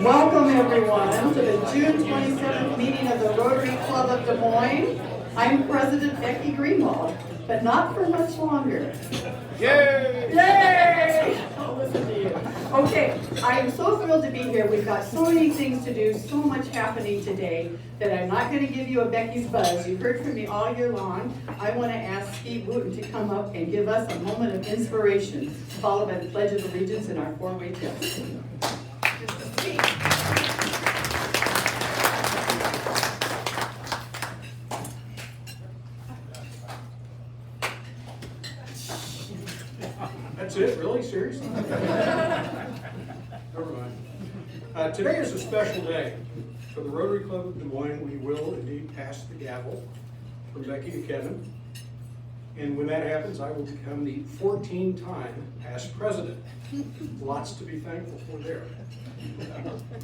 Welcome everyone to the June 27th meeting of the Rotary Club of Des Moines. I'm President Becky Greenwald, but not for much longer. Yay! Yay! I'll listen to you. Okay, I am so thrilled to be here. We've got so many things to do, so much happening today that I'm not going to give you a Becky's buzz. You've heard from me all year long. I want to ask Steve Wooten to come up and give us a moment of inspiration, followed by the Pledge of Allegiance and our four-way test. That's it? Really? Seriously? Never mind. Today is a special day. For the Rotary Club of Des Moines, we will indeed pass the gavel from Becky to Kevin. And when that happens, I will become the 14-time past president. Lots to be thankful for there.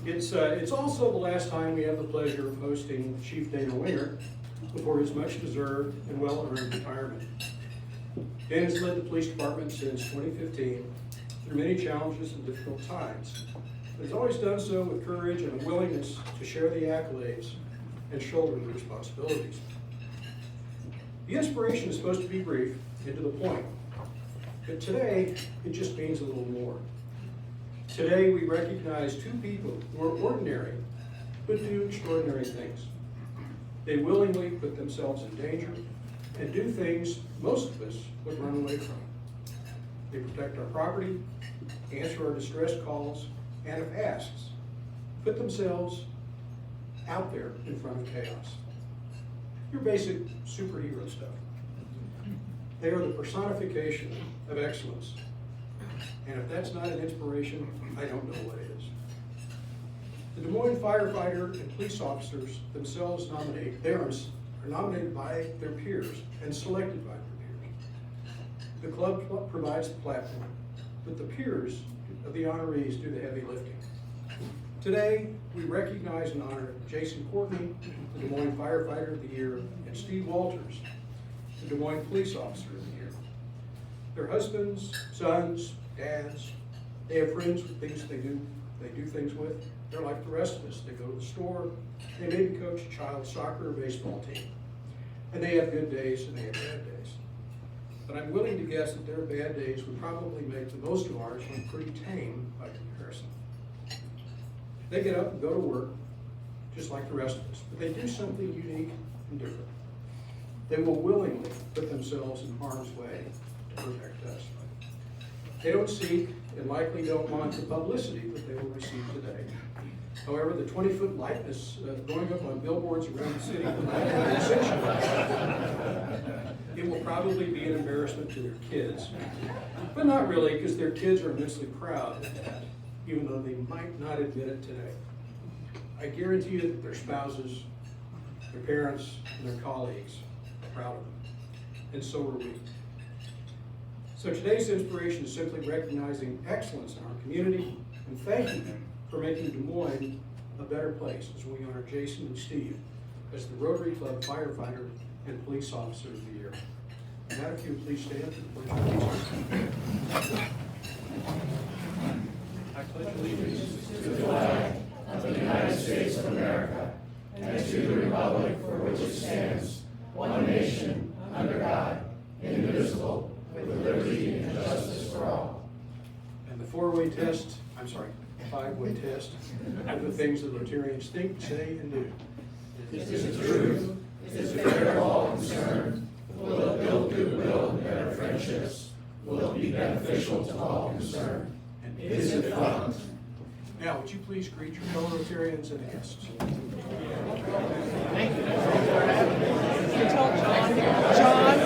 It's also the last time we have the pleasure of hosting Chief Dana Winger before his much-deserved and well-earned retirement. Dan has led the police department since 2015 through many challenges and difficult times, but has always done so with courage and a willingness to share the accolades and shoulder the responsibilities. The inspiration is supposed to be brief and to the point, but today it just means a little more. Today we recognize two people who are ordinary but do extraordinary things. They willingly put themselves in danger and do things most of us would run away from. They protect our property, answer our distress calls, and if asked, put themselves out there in front of chaos. Your basic superhero stuff. They are the personification of excellence. And if that's not an inspiration, I don't know what is. The Des Moines firefighter and police officers themselves are nominated by their peers and selected by their peers. The club provides the platform, but the peers of the honorees do the heavy lifting. Today, we recognize and honor Jason Courtney, the Des Moines Firefighter of the Year, and Steve Walters, the Des Moines Police Officer of the Year. Their husbands, sons, dads, they have friends with things they do things with. They're like the rest of us. They go to the store, they maybe coach a child's soccer or baseball team. And they have good days and they have bad days. But I'm willing to guess that their bad days would probably make the most of ours look pretty tame by comparison. They get up and go to work just like the rest of us, but they do something unique and different. They will willingly put themselves in harm's way to protect us. They don't seek and likely don't want the publicity that they will receive today. However, the 20-foot likeness going up on billboards around the city will not have an It will probably be an embarrassment to their kids, but not really, because their kids are immensely proud of that, even though they might not admit it today. I guarantee you that their spouses, their parents, and their colleagues are proud of them, and so are we. So today's inspiration is simply recognizing excellence in our community and thanking them for making Des Moines a better place as we honor Jason and Steve as the Rotary Club Firefighter and Police Officer of the Year. And now if you would please stand for the Pledge of Allegiance. I pledge allegiance to the flag of the United States of America and to the republic for which it stands, one nation, under God, indivisible, with liberty and justice for all. And the five-way test of the things that Rotarians think, say, and do. Is it true? Is it fair to all concerned? Will it build goodwill and better friendships? Will it be beneficial to all concerned? And is it fun? Now, would you please greet your fellow Rotarians and guests? Thank you. John.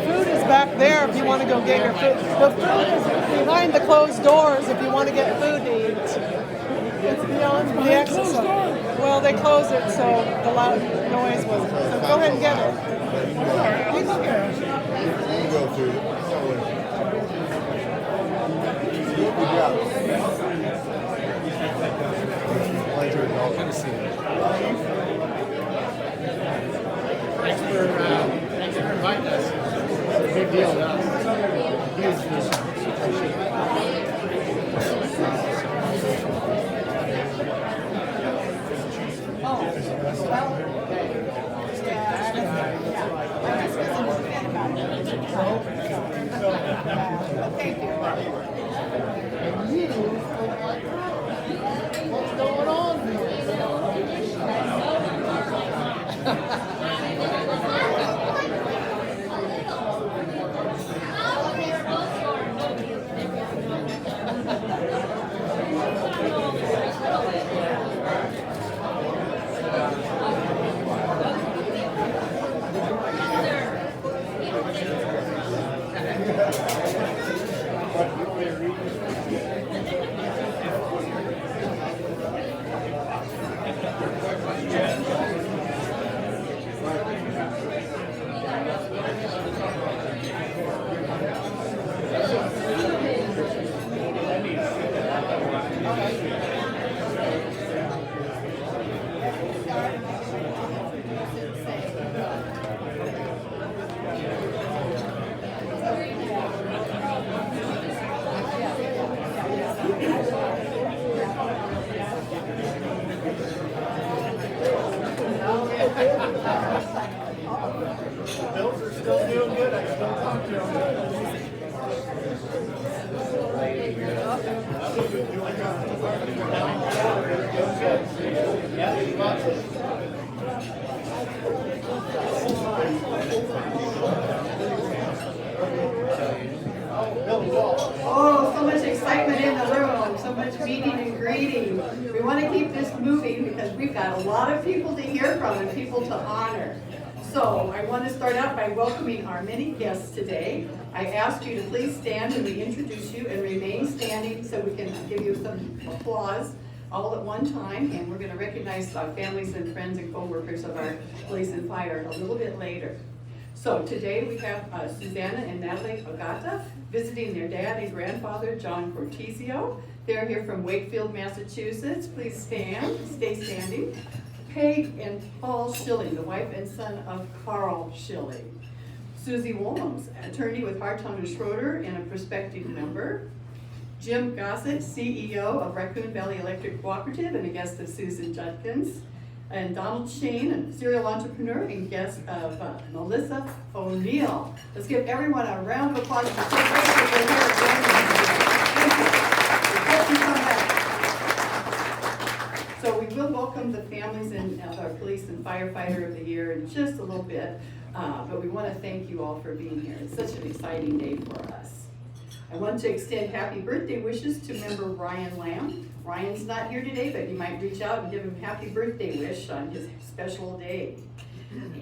Food is back there if you want to go get your food. The food is behind the closed doors if you want to get food to eat. It's beyond the exit. Well, they closed it so the loud noise wasn't. So go ahead and get it. You can go through it. Good job. Thanks for inviting us. It's a big deal to us. Huge. Bills are still doing good. I still talk to them. Oh, so much excitement in the room, so much meeting and greeting. We want to keep this moving because we've got a lot of people to hear from and people to honor. So I want to start out by welcoming our many guests today. I ask you to please stand when we introduce you and remain standing so we can give you some applause all at one time. And we're going to recognize our families and friends and co-workers of our police and fire a little bit later. So today we have Susanna and Natalie Agata visiting their dad and grandfather, John Cortesio. They're here from Wakefield, Massachusetts. Please stand, stay standing. Peg and Paul Schilling, the wife and son of Carl Schilling. Susie Wolms, attorney with Hartung and Schroeder and a prospective member. Jim Gossett, CEO of Raccoon Valley Electric Cooperative and a guest of Susan Judkins. And Donald Shane, a serial entrepreneur and guest of Melissa O'Neill. Let's give everyone a round of applause for so great that they're here again. Thank you. Hope you come back. So we will welcome the families and our police and firefighter of the year in just a little bit, but we want to thank you all for being here. It's such an exciting day for us. I want to extend happy birthday wishes to member Ryan Lamb. Ryan's not here today, but you might reach out and give him a happy birthday wish on his special day.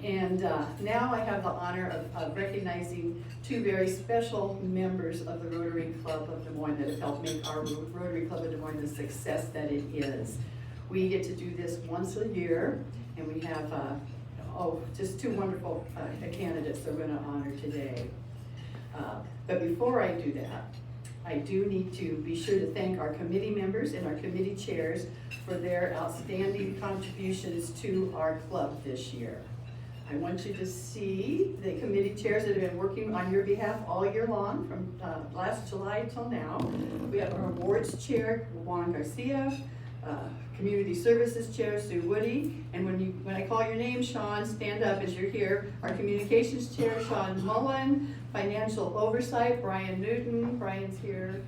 And now I have the honor of recognizing two very special members of the Rotary Club of Des Moines that have helped make our Rotary Club of Des Moines the success that it is. We get to do this once a year, and we have just two wonderful candidates that we're going to honor today. But before I do that, I do need to be sure to thank our committee members and our committee chairs for their outstanding contributions to our club this year. I want you to see the committee chairs that have been working on your behalf all year long, from last July till now. We have our awards chair, Juan Garcia, Community Services Chair, Sue Woody, and when I call your name, Sean, stand up as you're here. Our Communications Chair, Sean Mullen, Financial Oversight, Brian Newton, Brian's here.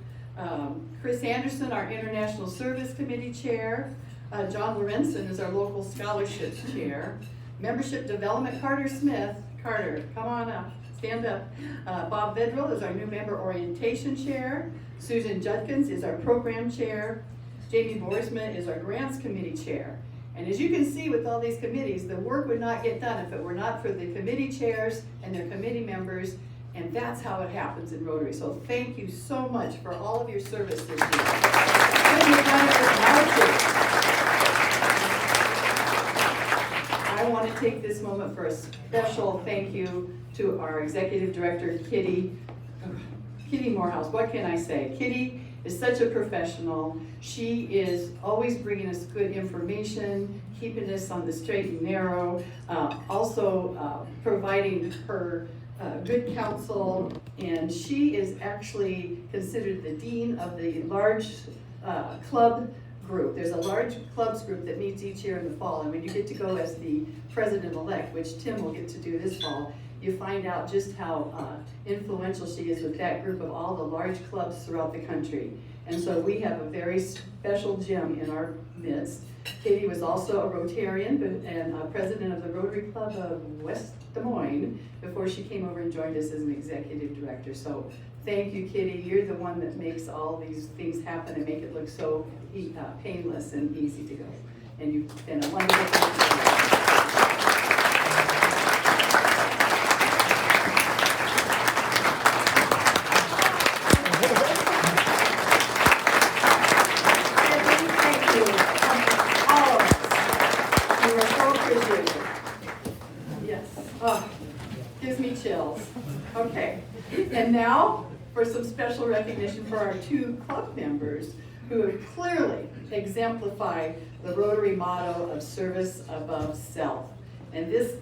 Chris Anderson, our International Service Committee Chair. John Lorenzen is our Local Scholarships Chair. Membership Development, Carter Smith. Carter, come on up, stand up. Bob Vedrill is our new Member Orientation Chair. Susan Judkins is our Program Chair. Jamie Boersma is our Grants Committee Chair. And as you can see with all these committees, the work would not get done if it were not for the committee chairs and their committee members, and that's how it happens in Rotary. So thank you so much for all of your service this year. I want to take this moment for a special thank you to our Executive Director, Kitty Morehouse. What can I say? Kitty is such a professional. She is always bringing us good information, keeping us on the straight and narrow, also providing her good counsel, and she is actually considered the dean of the large club group. There's a large clubs group that meets each year in the fall, and when you get to go as the president-elect, which Tim will get to do this fall, you find out just how influential she is with that group of all the large clubs throughout the country. And so we have a very special gem in our midst. Katie was also a Rotarian and president of the Rotary Club of West Des Moines before she came over and joined us as an executive director. So thank you, Kitty. You're the one that makes all these things happen and make it look so painless and easy to go. And you've been a wonderful partner. Gives me chills. Okay, and now for some special recognition for our two club members who have clearly exemplified the Rotary motto of service above self. And this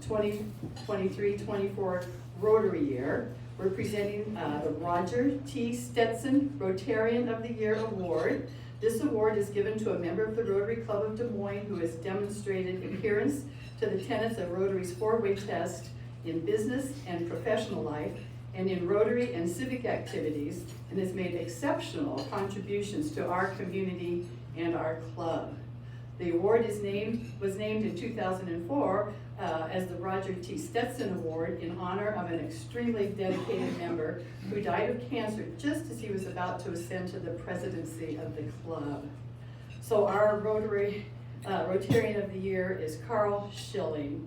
2023-24 Rotary year, we're presenting the Roger T. Stetson Rotarian of the Year Award. This award is given to a member of the Rotary Club of Des Moines who has demonstrated adherence to the tenets of Rotary's four-way test in business and professional life, and in Rotary and civic activities, and has made exceptional contributions to our community and our club. The award was named in 2004 as the Roger T. Stetson Award in honor of an extremely dedicated member who died of cancer just as he was about to ascend to the presidency of the club. So our Rotarian of the Year is Carl Schilling.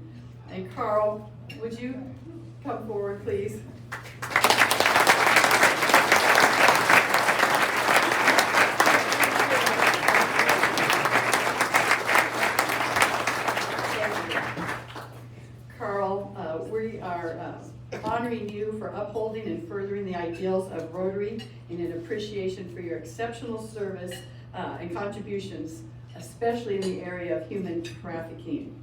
And Carl, would you come forward, please? Carl, we are honoring you for upholding and furthering the ideals of Rotary and in appreciation for your exceptional service and contributions, especially in the area of human trafficking.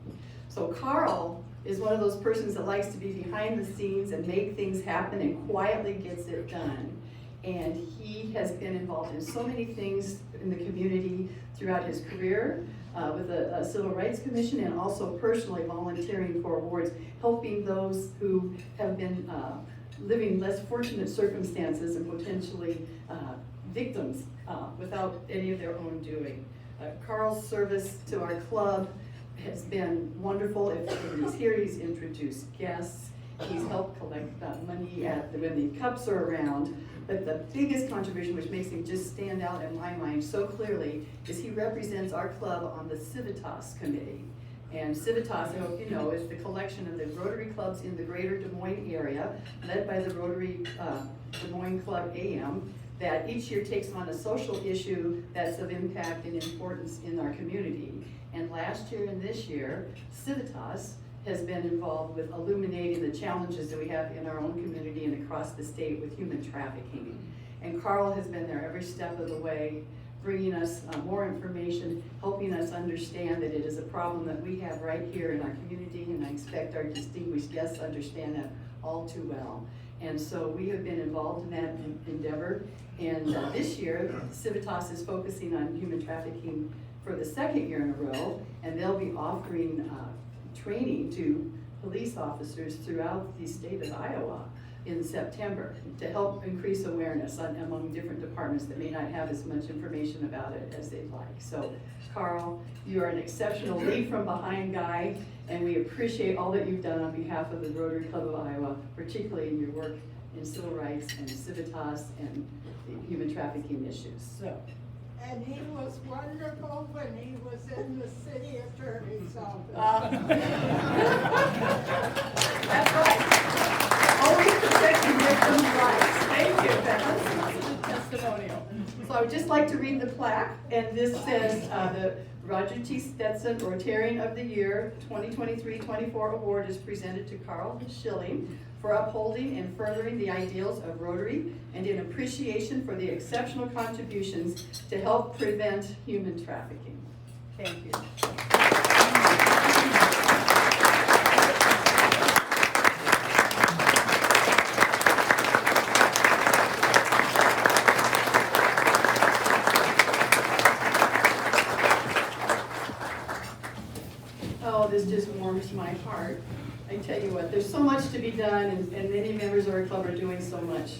So Carl is one of those persons that likes to be behind the scenes and make things happen and quietly gets it done. And he has been involved in so many things in the community throughout his career with the Civil Rights Commission, and also personally volunteering for awards, helping those who have been living less fortunate circumstances and potentially victims without any of their own doing. Carl's service to our club has been wonderful. If he's here, he's introduced guests. He's helped collect money when the cups are around. But the biggest contribution, which makes him just stand out in my mind so clearly, is he represents our club on the Civitas Committee. And Civitas, I hope you know, is the collection of the Rotary clubs in the greater Des Moines area, led by the Rotary Des Moines Club AM, that each year takes on a social issue that's of impact and importance in our community. And last year and this year, Civitas has been involved with illuminating the challenges that we have in our own community and across the state with human trafficking. And Carl has been there every step of the way, bringing us more information, helping us understand that it is a problem that we have right here in our community, and I expect our distinguished guests understand that all too well. And so we have been involved in that endeavor. And this year, Civitas is focusing on human trafficking for the second year in a row, and they'll be offering training to police officers throughout the state of Iowa in September to help increase awareness among different departments that may not have as much information about it as they'd like. So, Carl, you are an exceptional lead from behind guy, and we appreciate all that you've done on behalf of the Rotary Club of Iowa, particularly in your work in civil rights and Civitas and human trafficking issues. So. And he was wonderful when he was in the city attorney's office. That's right. Always protecting victims' rights. Thank you. That's a testimonial. So I would just like to read the plaque, and this says the Roger T. Stetson Rotarian of the Year 2023-24 award is presented to Carl Schilling for upholding and furthering the ideals of Rotary and in appreciation for the exceptional contributions to help prevent human trafficking. Thank you. Oh, this just warms my heart. I tell you what, there's so much to be done, and many members of our club are doing so much.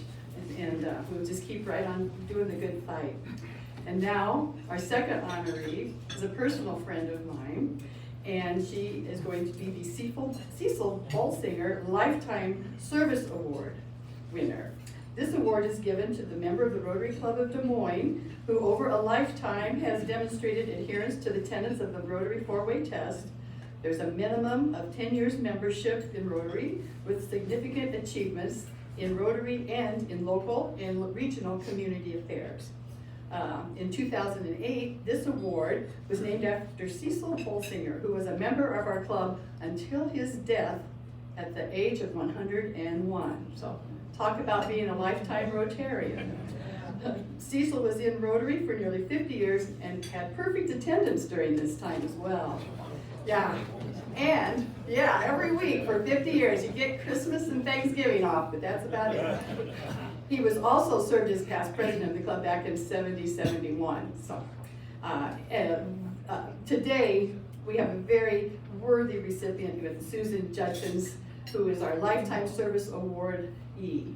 And we'll just keep right on doing the good fight. And now, our second honoree is a personal friend of mine, and she is going to be the Cecil Bolsinger Lifetime Service Award winner. This award is given to the member of the Rotary Club of Des Moines who over a lifetime has demonstrated adherence to the tenets of the Rotary four-way test. There's a minimum of 10 years membership in Rotary with significant achievements in Rotary and in local and regional community affairs. In 2008, this award was named after Cecil Bolsinger, who was a member of our club until his death at the age of 101. So talk about being a lifetime Rotarian. Cecil was in Rotary for nearly 50 years and had perfect attendance during this time as well. Yeah, and yeah, every week for 50 years, you get Christmas and Thanksgiving off, but that's about it. He was also served as past president of the club back in 71. So today, we have a very worthy recipient with Susan Judkins, who is our Lifetime Service Awardee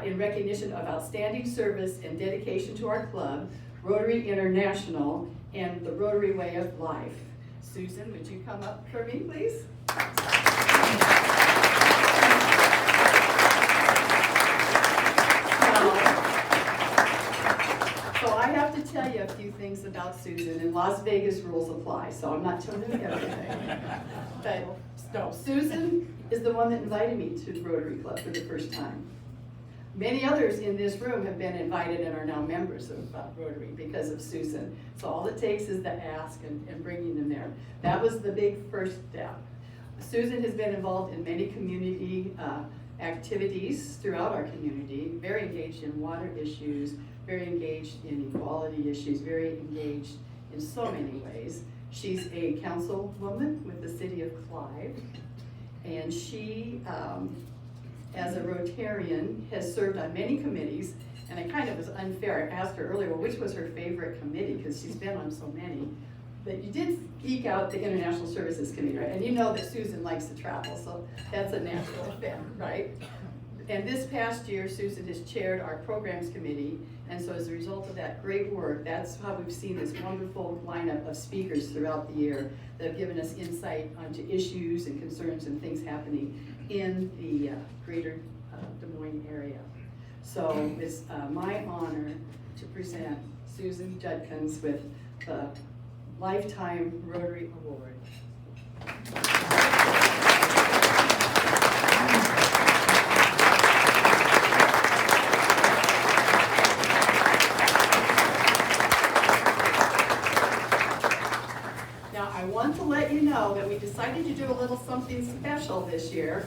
in recognition of outstanding service and dedication to our club, Rotary International, and the Rotary Way of Life. Susan, would you come up for me, please? So I have to tell you a few things about Susan, and Las Vegas rules apply, so I'm not telling you everything. But no, Susan is the one that invited me to Rotary Club for the first time. Many others in this room have been invited and are now members of Rotary because of Susan. So all it takes is the ask and bringing them there. That was the big first step. Susan has been involved in many community activities throughout our community, very engaged in water issues, very engaged in equality issues, very engaged in so many ways. She's a councilwoman with the city of Clive, and she, as a Rotarian, has served on many committees, and it kind of was unfair. I asked her earlier, well, which was her favorite committee, because she's been on so many. But you did geek out the International Services Committee, right? And you know that Susan likes to travel, so that's a natural fit, right? And this past year, Susan has chaired our Programs Committee, and so as a result of that great work, that's how we've seen this wonderful lineup of speakers throughout the year that have given us insight onto issues and concerns and things happening in the greater Des Moines area. So it's my honor to present Susan Judkins with the Lifetime Rotary Award. Now, I want to let you know that we decided to do a little something special this year.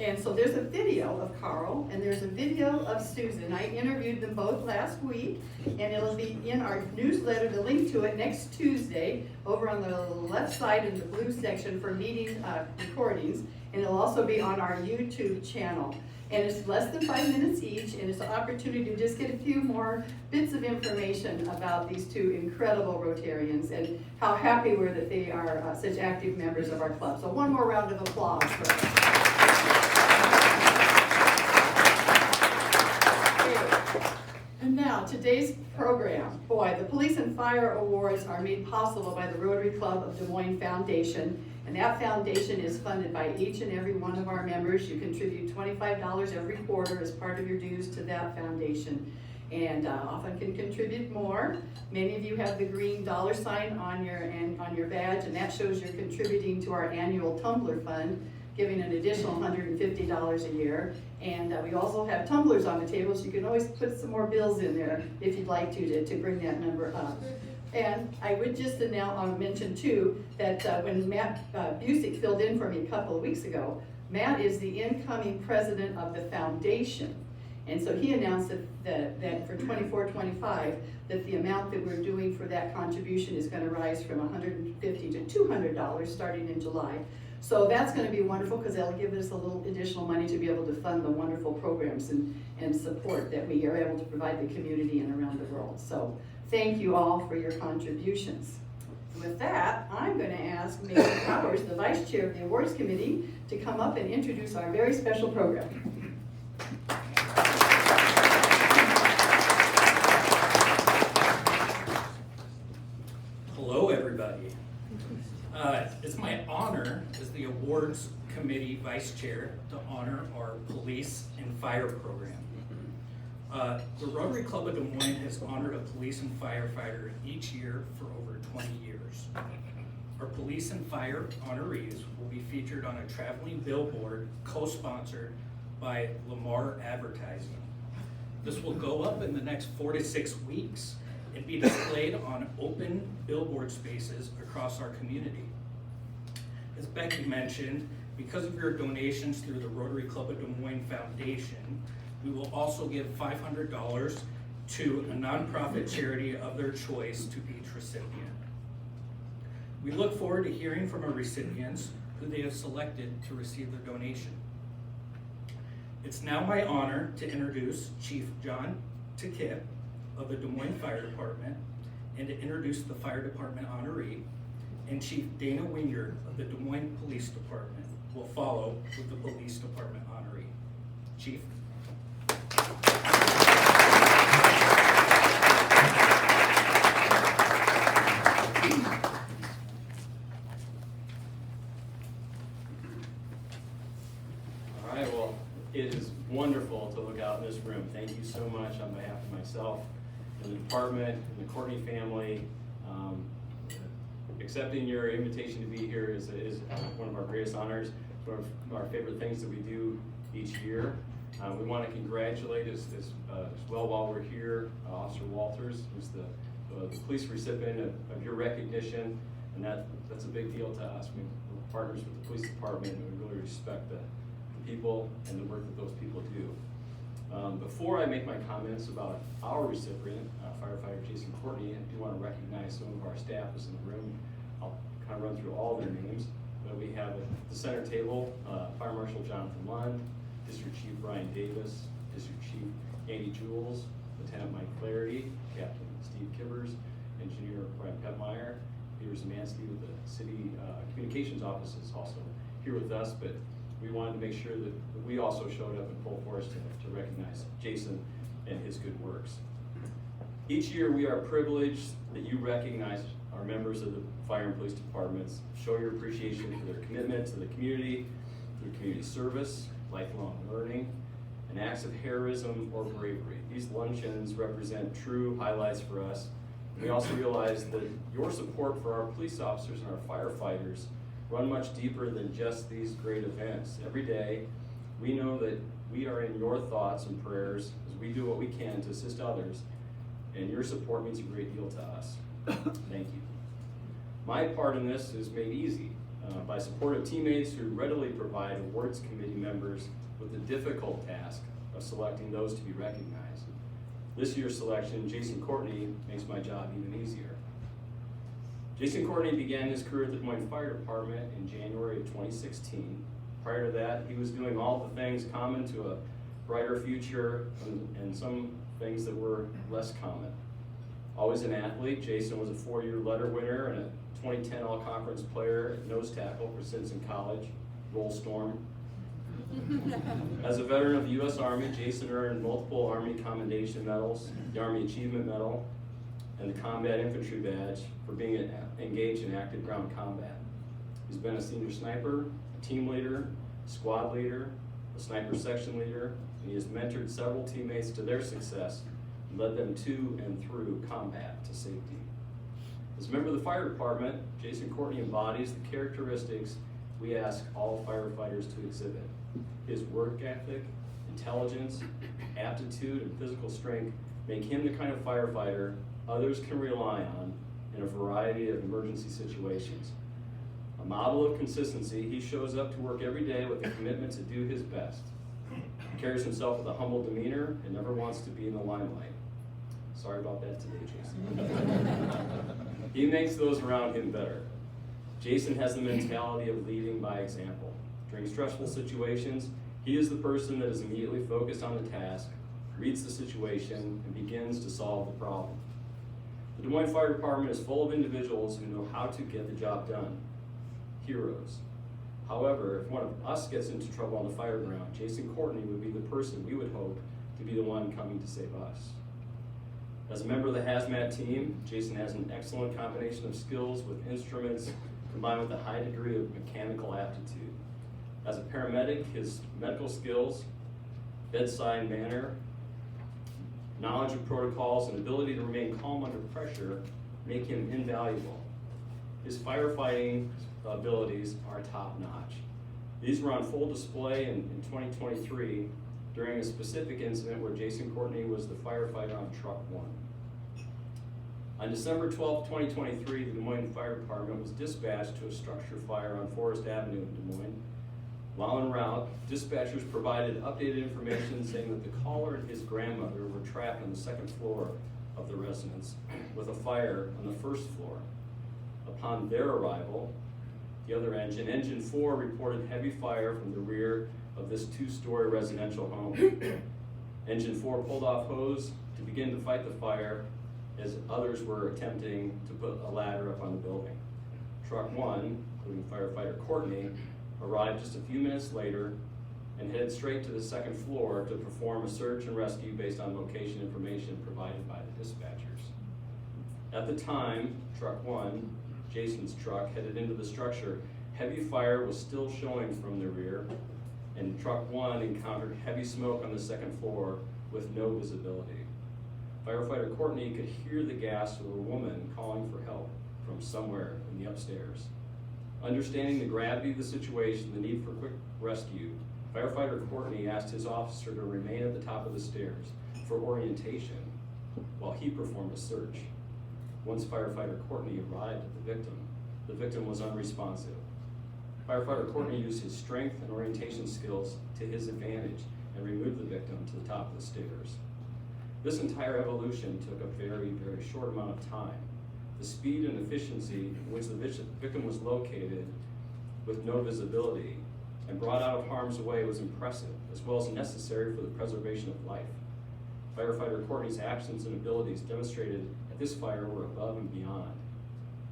And so there's a video of Carl and there's a video of Susan. I interviewed them both last week, and it'll be in our newsletter, the link to it next Tuesday over on the left side in the blue section for meeting recordings, and it'll also be on our YouTube channel. And it's less than 5 minutes each, and it's an opportunity to just get a few more bits of information about these two incredible Rotarians and how happy we're that they are such active members of our club. So one more round of applause for them. And now, today's program. Boy, the Police and Fire Awards are made possible by the Rotary Club of Des Moines Foundation, and that foundation is funded by each and every one of our members. You contribute $25 every quarter as part of your dues to that foundation, and often can contribute more. Many of you have the green dollar sign on your badge, and that shows you're contributing to our annual tumbler fund, giving an additional $150 a year. And we also have tumblers on the table, so you can always put some more bills in there if you'd like to bring that number up. And I would just mention too that when Matt Busick filled in for me a couple of weeks ago, Matt is the incoming president of the foundation. And so he announced that for 24-25, that the amount that we're doing for that contribution is going to rise from $150 to $200 starting in July. So that's going to be wonderful because that'll give us a little additional money to be able to fund the wonderful programs and support that we are able to provide the community and around the world. So thank you all for your contributions. With that, I'm going to ask Mason Powers, the Vice Chair of the Awards Committee, to come up and introduce our very special program. Hello, everybody. It's my honor as the Awards Committee Vice Chair to honor our police and fire program. The Rotary Club of Des Moines has honored a police and firefighter each year for over 20 years. Our police and fire honorees will be featured on a traveling billboard co-sponsored by Lamar Advertising. This will go up in the next 4 to 6 weeks and be displayed on open billboard spaces across our community. As Becky mentioned, because of your donations through the Rotary Club of Des Moines Foundation, we will also give $500 to a nonprofit charity of their choice to each recipient. We look forward to hearing from our recipients who they have selected to receive their donation. It's now my honor to introduce Chief John Takip of the Des Moines Fire Department and to introduce the Fire Department honoree, and Chief Dana Winger of the Des Moines Police Department will follow with the Police Department honoree. Chief. All right, well, it is wonderful to look out in this room. Thank you so much on behalf of myself and the department and the Courtney family. Accepting your invitation to be here is one of our greatest honors. It's one of our favorite things that we do each year. We want to congratulate as well while we're here, Officer Walters, who's the police recipient of your recognition, and that's a big deal to us. We're partners with the police department, and we really respect the people and the work that those people do. Before I make my comments about our recipient, firefighter Jason Courtney, I do want to recognize some of our staff that's in the room. I'll kind of run through all their names. But we have at the center table, Fire Marshal Jonathan Lund, District Chief Brian Davis, District Chief Andy Jules, Lieutenant Mike Clarity, Captain Steve Kibbers, Engineer Brian Petmeyer, Peter Zemansky with the City Communications Office is also here with us, but we wanted to make sure that we also showed up in full force to recognize Jason and his good works. Each year we are privileged that you recognize our members of the fire and police departments, show your appreciation for their commitment to the community, through community service, lifelong learning, and acts of heroism or bravery. These luncheons represent true highlights for us. We also realize that your support for our police officers and our firefighters run much deeper than just these great events. Every day, we know that we are in your thoughts and prayers as we do what we can to assist others, and your support means a great deal to us. Thank you. My part in this is made easy by supportive teammates who readily provide awards committee members with the difficult task of selecting those to be recognized. This year's selection, Jason Courtney, makes my job even easier. Jason Courtney began his career at the Des Moines Fire Department in January of 2016. Prior to that, he was doing all the things common to a brighter future and some things that were less common. Always an athlete, Jason was a 4-year letter winner and a 2010 All-Conference player at nose tackle for Simpson College, Roll Storm. As a veteran of the U.S. Army, Jason earned multiple Army Commendation Medals, the Army Achievement Medal, and the Combat Infantry Badge for being engaged in active ground combat. He's been a senior sniper, a team leader, squad leader, a sniper section leader, and he has mentored several teammates to their success and led them to and through combat to safety. As a member of the fire department, Jason Courtney embodies the characteristics we ask all firefighters to exhibit. His work ethic, intelligence, aptitude, and physical strength make him the kind of firefighter others can rely on in a variety of emergency situations. A model of consistency, he shows up to work every day with a commitment to do his best. He carries himself with a humble demeanor and never wants to be in the limelight. Sorry about that today, Jason. He makes those around him better. Jason has the mentality of leading by example. During stressful situations, he is the person that is immediately focused on the task, reads the situation, and begins to solve the problem. The Des Moines Fire Department is full of individuals who know how to get the job done. Heroes. However, if one of us gets into trouble on the fire ground, Jason Courtney would be the person we would hope to be the one coming to save us. As a member of the hazmat team, Jason has an excellent combination of skills with instruments combined with a high degree of mechanical aptitude. As a paramedic, his medical skills, bedside manner, knowledge of protocols, and ability to remain calm under pressure make him invaluable. His firefighting abilities are top-notch. These were on full display in 2023 during a specific incident where Jason Courtney was the firefighter on Truck 1. On December 12, 2023, the Des Moines Fire Department was dispatched to a structure fire on Forest Avenue in Des Moines. While en route, dispatchers provided updated information saying that the caller and his grandmother were trapped on the second floor of the residence with a fire on the first floor. Upon their arrival, the other engine 4 reported heavy fire from the rear of this 2-story residential home. Engine 4 pulled off hose to begin to fight the fire as others were attempting to put a ladder up on the building. Truck 1, including firefighter Courtney, arrived just a few minutes later and headed straight to the second floor to perform a search and rescue based on location information provided by the dispatchers. At the time, Truck 1, Jason's truck, headed into the structure, heavy fire was still showing from the rear, and Truck 1 encountered heavy smoke on the second floor with no visibility. Firefighter Courtney could hear the gasp of a woman calling for help from somewhere in the upstairs. Understanding the gravity of the situation, the need for quick rescue, Firefighter Courtney asked his officer to remain at the top of the stairs for orientation while he performed a search. Once Firefighter Courtney arrived at the victim was unresponsive. Firefighter Courtney used his strength and orientation skills to his advantage and removed the victim to the top of the stairs. This entire evolution took a very, very short amount of time. The speed and efficiency in which the victim was located with no visibility and brought out of harm's way was impressive, as well as necessary for the preservation of life. Firefighter Courtney's actions and abilities demonstrated at this fire were above and beyond.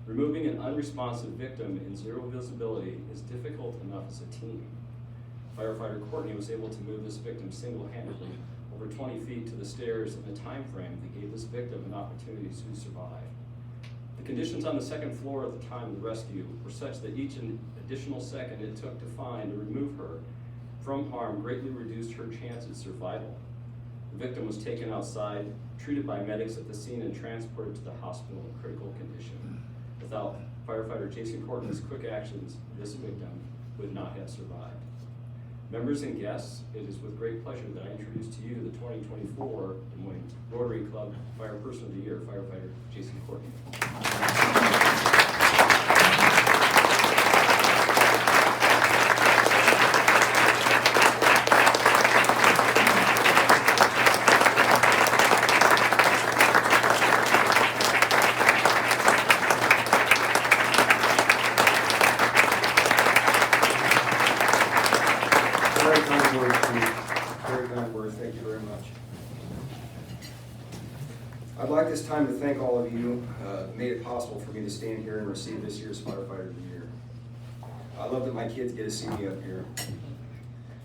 Removing an unresponsive victim in zero visibility is difficult enough as a team. Firefighter Courtney was able to move this victim single-handedly over 20 feet to the stairs in a time frame that gave this victim an opportunity to survive. The conditions on the second floor at the time of the rescue were such that each additional second it took to find or remove her from harm greatly reduced her chance at survival. The victim was taken outside, treated by medics at the scene, and transported to the hospital in critical condition. Without firefighter Jason Courtney's quick actions, this victim would not have survived. Members and guests, it is with great pleasure that I introduce to you the 2024 Des Moines Rotary Club Fire Person of the Year, Firefighter Jason Courtney. Very kind words, thank you very much. I'd like this time to thank all of you that made it possible for me to stand here and receive this year's Firefighter of the Year. I love that my kids get to see me up here.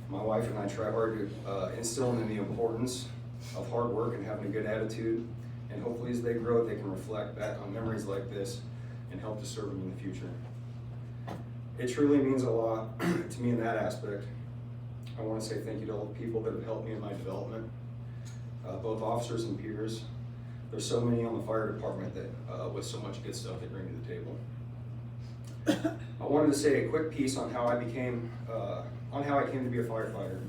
My wife and I try hard to instill in them the importance of hard work and having a good attitude, and hopefully as they grow they can reflect back on memories like this and help to serve them in the future. It truly means a lot to me in that aspect. I want to say thank you to all the people that have helped me in my development, both officers and peers. There's so many on the fire department that with so much good stuff they bring to the table. I wanted to say a quick piece on how I came to be a firefighter.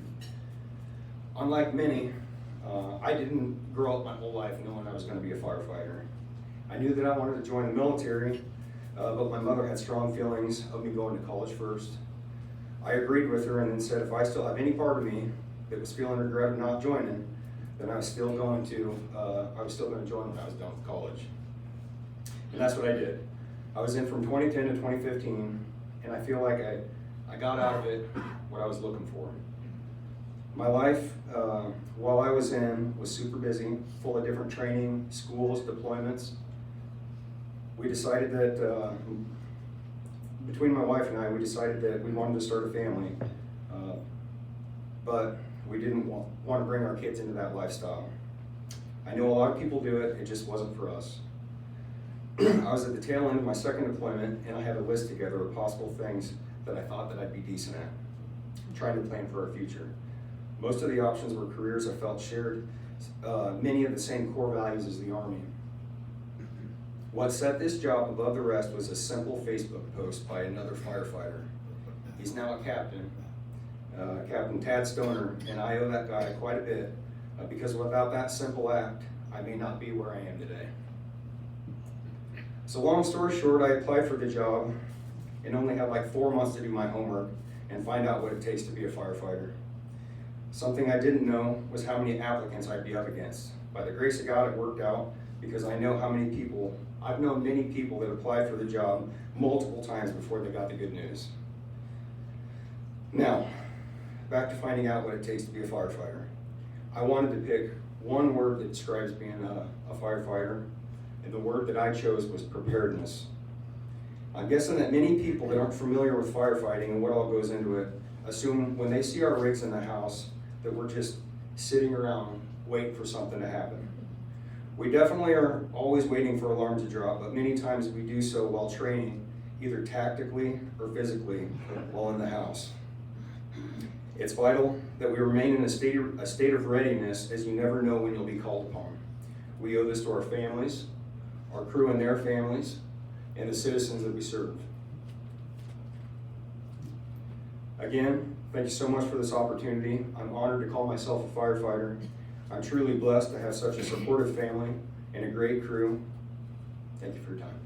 Unlike many, I didn't grow up my whole life knowing I was going to be a firefighter. I knew that I wanted to join the military, but my mother had strong feelings of me going to college first. I agreed with her and then said if I still have any part of me that was feeling regret of not joining, then I was still going to join when I was done with college. And that's what I did. I was in from 2010 to 2015, and I feel like I got out of it what I was looking for. My life, while I was in, was super busy, full of different training, schools, deployments. We decided that, between my wife and I, we decided that we wanted to start a family, but we didn't want to bring our kids into that lifestyle. I know a lot of people do it, it just wasn't for us. I was at the tail end of my second deployment, and I had a list together of possible things that I thought that I'd be decent at, trying to plan for our future. Most of the options were careers I felt shared many of the same core values as the Army. What set this job above the rest was a simple Facebook post by another firefighter. He's now a captain, Captain Tad Stoner, and I owe that guy quite a bit because without that simple act, I may not be where I am today. So long story short, I applied for the job and only had like 4 months to do my homework and find out what it takes to be a firefighter. Something I didn't know was how many applicants I'd be up against. By the grace of God, it worked out because I know how many people, I've known many people that applied for the job multiple times before they got the good news. Now, back to finding out what it takes to be a firefighter. I wanted to pick one word that describes being a firefighter, and the word that I chose was preparedness. I'm guessing that many people that aren't familiar with firefighting and what all goes into it assume when they see our rigs in the house that we're just sitting around waiting for something to happen. We definitely are always waiting for alarms to drop, but many times we do so while training, either tactically or physically, while in the house. It's vital that we remain in a state of readiness, as you never know when you'll be called upon. We owe this to our families, our crew and their families, and the citizens that we serve. Again, thank you so much for this opportunity. I'm honored to call myself a firefighter. I'm truly blessed to have such a supportive family and a great crew. Thank you for your time.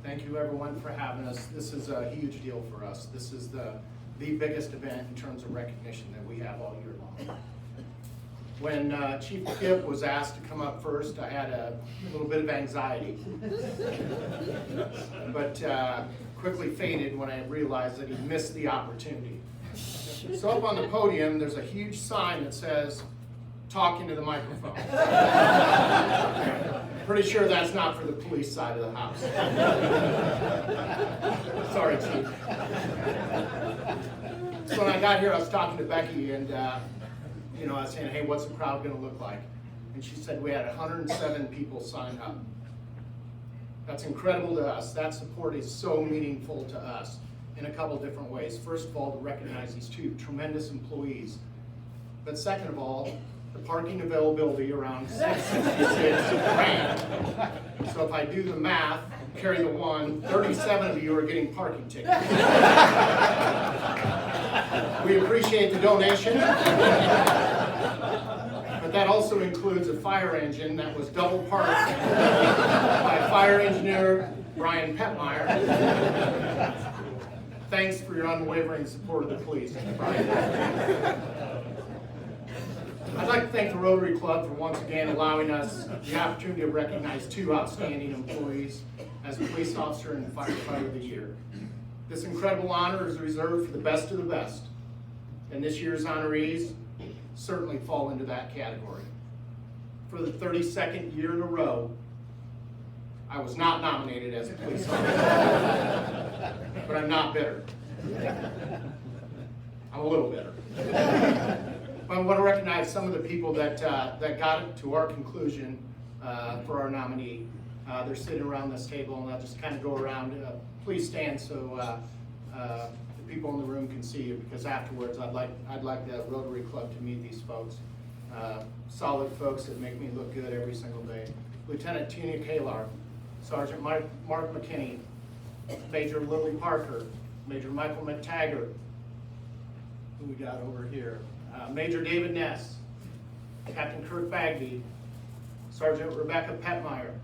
Thank you everyone for having us. This is a huge deal for us. This is the biggest event in terms of recognition that we have all year long. When Chief Kip was asked to come up first, I had a little bit of anxiety, but quickly faded when I realized that he missed the opportunity. So up on the podium, there's a huge sign that says, "Talk into the microphone." Pretty sure that's not for the police side of the house. Sorry, Chief. So when I got here, I was talking to Becky, and I was saying, "Hey, what's the crowd going to look like?" And she said we had 107 people sign up. That's incredible to us. That support is so meaningful to us in a couple different ways. First of all, to recognize these two tremendous employees, but second of all, the parking availability around 666 grand. So if I do the math, carry the one, 37 of you are getting parking tickets. We appreciate the donation, but that also includes a fire engine that was double parked by fire engineer Brian Petmeyer. Thanks for your unwavering support of the police, Brian. I'd like to thank the Rotary Club for once again allowing us the opportunity to recognize two outstanding employees as Police Officer and Firefighter of the Year. This incredible honor is reserved for the best of the best, and this year's honorees certainly fall into that category. For the 32nd year in a row, I was not nominated as a police officer, but I'm not bitter. I'm a little bitter. I want to recognize some of the people that got it to our conclusion for our nominee. They're sitting around this table, and I'll just kind of go around. Please stand so the people in the room can see you, because afterwards I'd like the Rotary Club to meet these folks. Solid folks that make me look good every single day. Lieutenant Tina Kalar, Sergeant Mark McKinney, Major Lily Parker, Major Michael McTaggart, who we got over here. Major David Ness, Captain Kirk Bagby, Sergeant Rebecca Petmeyer,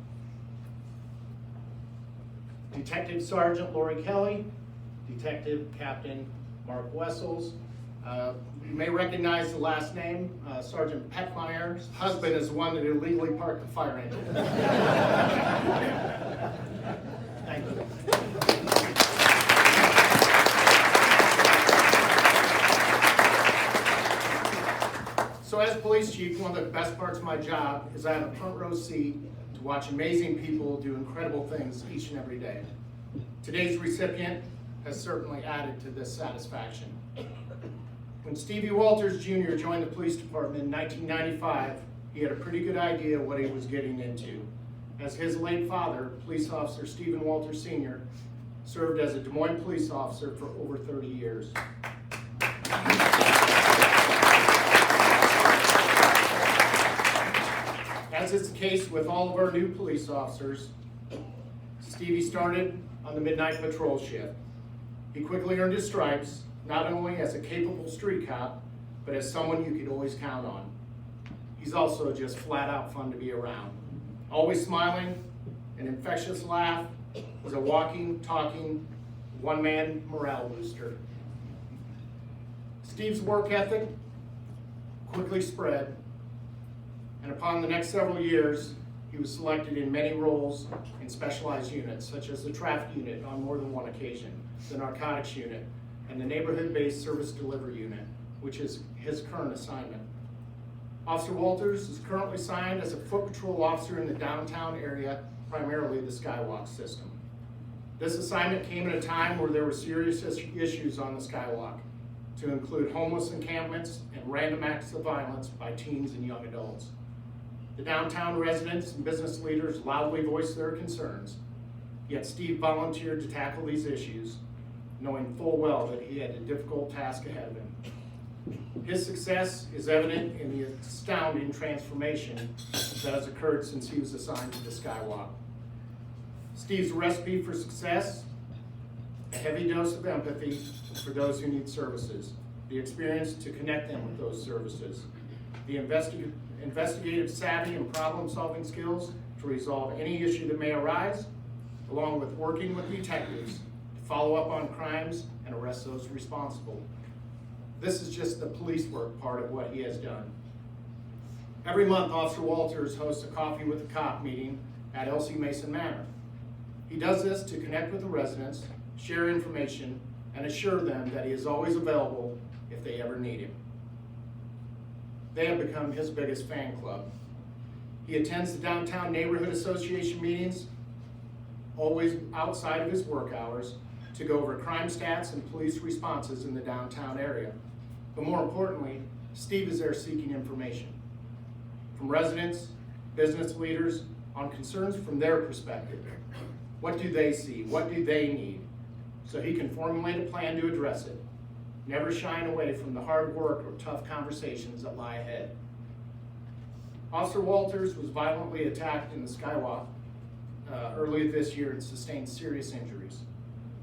Detective Sergeant Lori Kelly, Detective Captain Mark Wessels. You may recognize the last name, Sergeant Peckmeyer's husband is the one that illegally parked the fire engine. Thank you. So as police chief, one of the best parts of my job is I have a front row seat to watch amazing people do incredible things each and every day. Today's recipient has certainly added to this satisfaction. When Stevie Walters Jr. joined the police department in 1995, he had a pretty good idea what he was getting into, as his late father, police officer Stephen Walters Sr., served as a Des Moines police officer for over 30 years. As is the case with all of our new police officers, Stevie started on the midnight patrol shift. He quickly earned his stripes, not only as a capable street cop, but as someone you could always count on. He's also just flat out fun to be around. Always smiling, an infectious laugh, was a walking, talking, one-man morale booster. Steve's work ethic quickly spread, and upon the next several years, he was selected in many roles in specialized units, such as the traffic unit on more than one occasion, the narcotics unit, and the neighborhood-based service delivery unit, which is his current assignment. Officer Walters is currently assigned as a foot patrol officer in the downtown area, primarily the Skywalk system. This assignment came at a time where there were serious issues on the Skywalk, to include homeless encampments and random acts of violence by teens and young adults. The downtown residents and business leaders loudly voiced their concerns, yet Steve volunteered to tackle these issues, knowing full well that he had a difficult task ahead of him. His success is evident in the astounding transformation that has occurred since he was assigned to the Skywalk. Steve's recipe for success: a heavy dose of empathy for those who need services, the experience to connect them with those services, the investigative savvy and problem-solving skills to resolve any issue that may arise, along with working with detectives to follow up on crimes and arrest those responsible. This is just the police work part of what he has done. Every month, Officer Walters hosts a Coffee with a Cop meeting at Elsie Mason Manor. He does this to connect with the residents, share information, and assure them that he is always available if they ever need him. They have become his biggest fan club. He attends the Downtown Neighborhood Association meetings, always outside of his work hours, to go over crime stats and police responses in the downtown area. But more importantly, Steve is there seeking information from residents, business leaders, on concerns from their perspective. What do they see? What do they need? So he can formulate a plan to address it, never shying away from the hard work or tough conversations that lie ahead. Officer Walters was violently attacked in the Skywalk earlier this year and sustained serious injuries.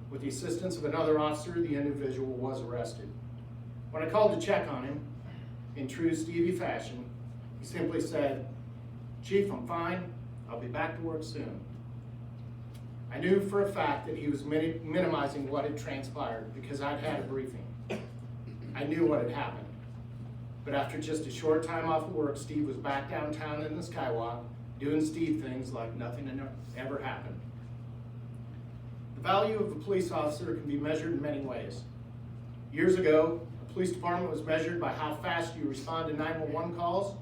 With the assistance of another officer, the individual was arrested. When I called to check on him, in true Stevie fashion, he simply said, "Chief, I'm fine. I'll be back to work soon." I knew for a fact that he was minimizing what had transpired because I'd had a briefing. I knew what had happened. But after just a short time off of work, Steve was back downtown in the Skywalk, doing Steve things like nothing had ever happened. The value of a police officer can be measured in many ways. Years ago, a police department was measured by how fast you respond to 911 calls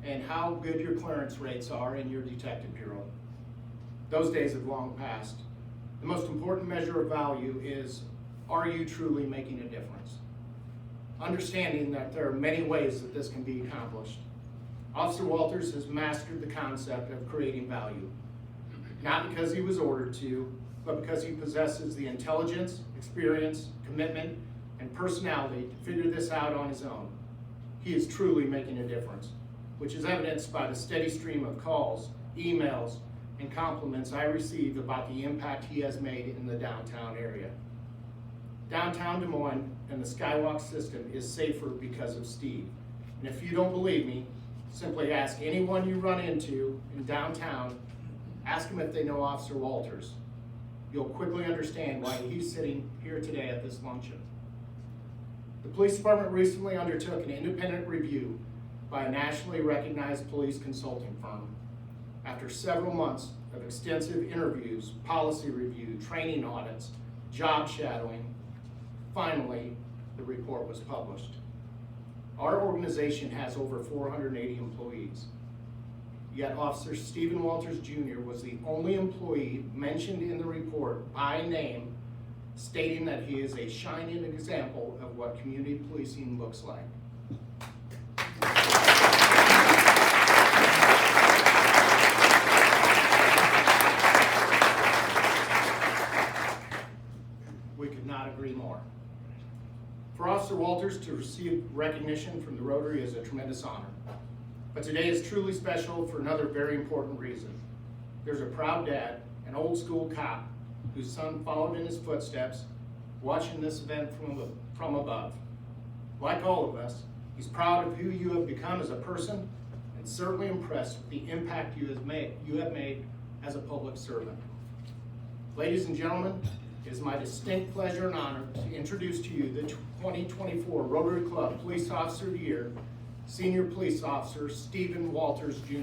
and how good your clearance rates are in your detective bureau. Those days have long passed. The most important measure of value is, are you truly making a difference? Understanding that there are many ways that this can be accomplished. Officer Walters has mastered the concept of creating value, not because he was ordered to, but because he possesses the intelligence, experience, commitment, and personality to figure this out on his own. He is truly making a difference, which is evidenced by the steady stream of calls, emails, and compliments I receive about the impact he has made in the downtown area. Downtown Des Moines and the Skywalk system is safer because of Steve. And if you don't believe me, simply ask anyone you run into in downtown, ask them if they know Officer Walters. you'll quickly understand why he's sitting here today at this luncheon. The police department recently undertook an independent review by a nationally recognized police consulting firm. After several months of extensive interviews, policy review, training audits, job shadowing, finally, the report was published. Our organization has over 480 employees. Yet Officer Stephen Walters Jr. was the only employee mentioned in the report by name, stating that he is a shining example of what community policing looks like. We could not agree more. For Officer Walters to receive recognition from the Rotary is a tremendous honor. But today is truly special for another very important reason. There's a proud dad, an old school cop, whose son followed in his footsteps, watching this event from above. Like all of us, he's proud of who you have become as a person, and certainly impressed with the impact you have made as a public servant. Ladies and gentlemen, it is my distinct pleasure and honor to introduce to you the 2024 Rotary Club Police Officer of the Year, Senior Police Officer Stephen Walters Jr.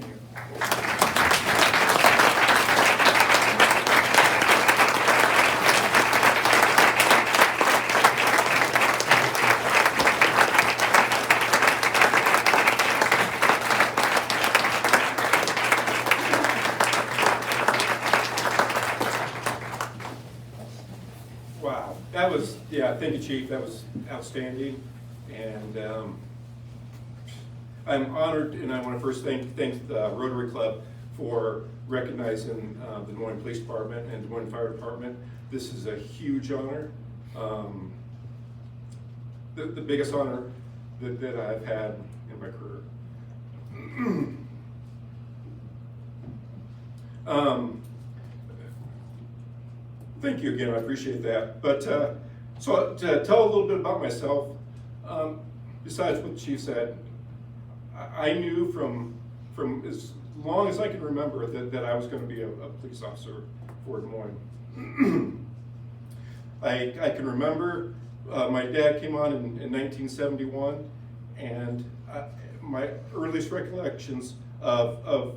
Wow, that was, thank you, Chief, that was outstanding, and I'm honored, and I want to first thank the Rotary Club for recognizing the Des Moines Police Department and Des Moines Fire Department. This is a huge honor, the biggest honor that I've had in my career. Thank you again, I appreciate that. But so to tell a little bit about myself, besides what the Chief said, I knew from as long as I can remember that I was going to be a police officer for Des Moines. I can remember my dad came on in 1971, and my earliest recollections of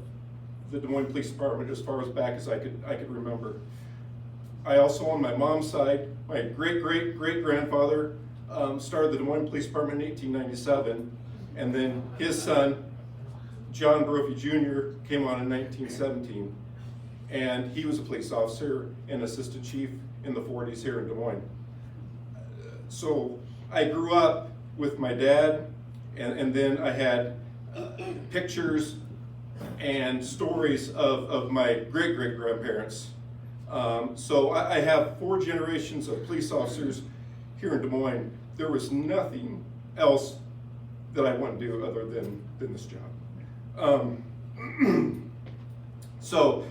the Des Moines Police Department as far as back as I could remember. I also, on my mom's side, my great-great-great-grandfather started the Des Moines Police Department in 1897, and then his son, John Brophy Jr., came on in 1917, and he was a police officer and assistant chief in the 40s here in Des Moines. So I grew up with my dad, and then I had pictures and stories of my great-great-grandparents. So I have 4 generations of police officers here in Des Moines. There was nothing else that I want to do other than this job. So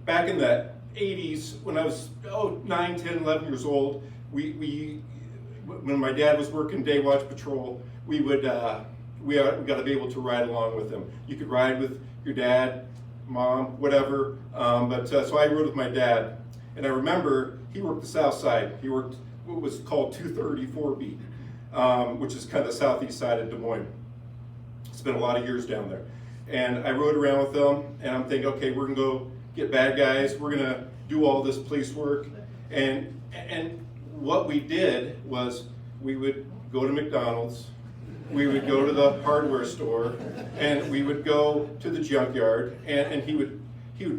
back in the 80s, when I was 9, 10, 11 years old, when my dad was working day watch patrol, we got to be able to ride along with him. You could ride with your dad, mom, whatever. So I rode with my dad, and I remember he worked the south side. He worked what was called 234B, which is kind of the southeast side of Des Moines. Spent a lot of years down there. And I rode around with them, and I'm thinking, okay, we're gonna go get bad guys. We're gonna do all this police work. And what we did was we would go to McDonald's, we would go to the hardware store, and we would go to the junkyard, and he would